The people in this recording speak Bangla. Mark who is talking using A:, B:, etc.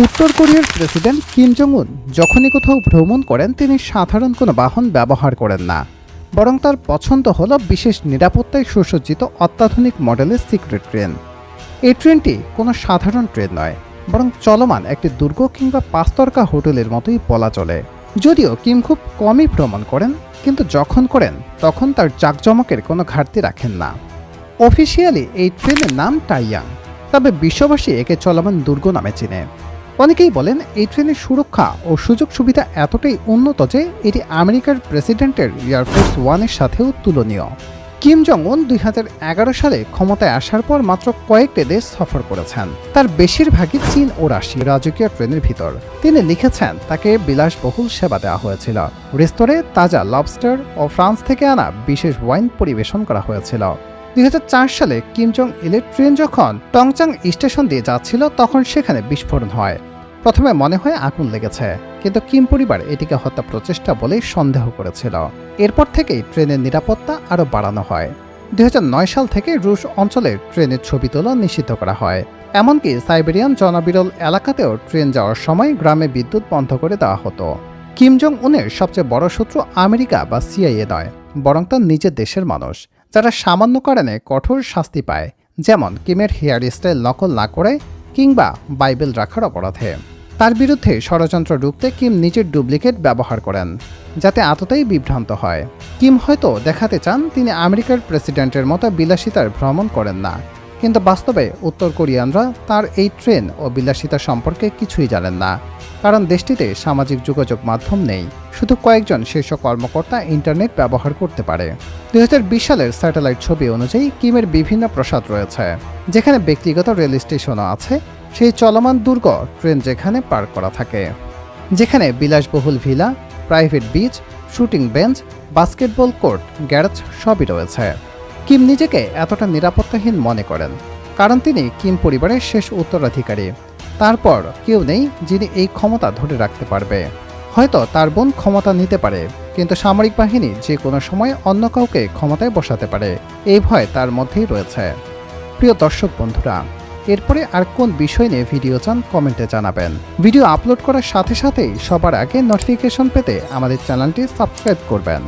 A: উত্তর কোরিয়ার প্রেসিডেন্ট কিম জং উন যখনই কোথাও ভ্রমণ করেন তিনি সাধারণ কোনো বাহন ব্যবহার করেন না, বরং তার পছন্দ হল বিশেষ নিরাপত্তায় সুসজ্জিত অত্যাধুনিক মডেলের সিক্রেট ট্রেন। এই ট্রেনটি কোনো সাধারণ ট্রেন নয়, বরং চলমান একটি দুর্গ কিংবা পাঁচতরকা হোটেলের মতোই বলা চলে। যদিও কিম খুব কমই ভ্রমণ করেন, কিন্তু যখন করেন তখন তার জাঁকজমকের কোনো ঘাটতি রাখেন না। অফিসিয়ালি এই ট্রেনের নাম টাইয়াং, তবে বিশ্ববাসী একে চলমান দুর্গ নামে চিনে। অনেকেই বলেন এই ট্রেনের সুরক্ষা ও সুযোগ সুবিধা এতটাই উন্নত যে এটি আমেরিকার প্রেসিডেন্টের এয়ারফোর্স ওয়ানের সাথেও তুলনীয়। কিম জং উন 2011 সালে ক্ষমতায় আসার পর মাত্র কয়েকটি দেশ সফর করেছেন, তার বেশিরভাগই চীন ও রাশিয়া। রাজকীয় ট্রেনের ভিতর তিনি লিখেছেন তাকে বিলাসবহুল সেবা দেওয়া হয়েছিল, রেস্তোরাঁয় তাজা লবস্টার ও ফ্রান্স থেকে আনা বিশেষ ওয়াইন পরিবেশন করা হয়েছিল। 2004 সালে কিম জং ইলের ট্রেন যখন টংচাং স্টেশন দিয়ে যাচ্ছিল তখন সেখানে বিস্ফোরণ হয়। প্রথমে মনে হয় আগুন লেগেছে, কিন্তু কিম পরিবার এটিকে হত্যা প্রচেষ্টা বলে সন্দেহ করেছিল। এরপর থেকেই ট্রেনের নিরাপত্তা আরও বাড়ানো হয়। 2009 সাল থেকে রুশ অঞ্চলে ট্রেনের ছবি তোলা নিষিদ্ধ করা হয়। এমনকি সাইবেরিয়ান জনবিরল এলাকাতেও ট্রেন যাওয়ার সময় গ্রামে বিদ্যুৎ বন্ধ করে দেওয়া হতো। কিম জং উনের সবচেয়ে বড় শত্রু আমেরিকা বা সিআইএ নয়, বরং তার নিজের দেশের মানুষ, যারা সামান্য কারণে কঠোর শাস্তি পায়, যেমন কিমের হেয়ার স্টাইল নকল না করে কিংবা বাইবেল রাখার অপরাধে। তার বিরুদ্ধে ষড়যন্ত্র রুখতে কিম নিজের ডুপ্লিকেট ব্যবহার করেন, যাতে এতটাই বিভ্রান্ত হয়। কিম হয়তো দেখাতে চান তিনি আমেরিকার প্রেসিডেন্টের মতো বিলাসিতার ভ্রমণ করেন না, কিন্তু বাস্তবে উত্তর কোরিয়ানরা তার এই ট্রেন ও বিলাসিতা সম্পর্কে কিছুই জানেন না, কারণ দেশটিতে সামাজিক যোগাযোগ মাধ্যম নেই। শুধু কয়েকজন শীর্ষ কর্মকর্তা ইন্টারনেট ব্যবহার করতে পারে। 2020 সালের স্যাটেলাইট ছবি অনুযায়ী কিমের বিভিন্ন প্রাসাদ রয়েছে, যেখানে ব্যক্তিগত রেল স্টেশনও আছে, সেই চলমান দুর্গ ট্রেন যেখানে পার্ক করা থাকে, যেখানে বিলাসবহুল villa, private beach, shooting bench, basketball court, garage সবই রয়েছে। কিম নিজেকে এতটা নিরাপত্তাহীন মনে করেন কারণ তিনি কিম পরিবারের শেষ উত্তরাধিকারী। তারপর কেউ নেই যিনি এই ক্ষমতা ধরে রাখতে পারবে। হয়তো তার বোন ক্ষমতা নিতে পারে, কিন্তু সামরিক বাহিনী যে কোনো সময় অন্য কাউকে ক্ষমতায় বসাতে পারে, এই ভয় তার মধ্যেই রয়েছে। প্রিয় দর্শক বন্ধুরা, এরপরে আর কোন বিষয় নিয়ে ভিডিও চান কমেন্টে জানাবেন। ভিডিও আপলোড করার সাথে সাথেই সবার আগে নোটিফিকেশন পেতে আমাদের চ্যানেলটি সাবস্ক্রাইব করবেন।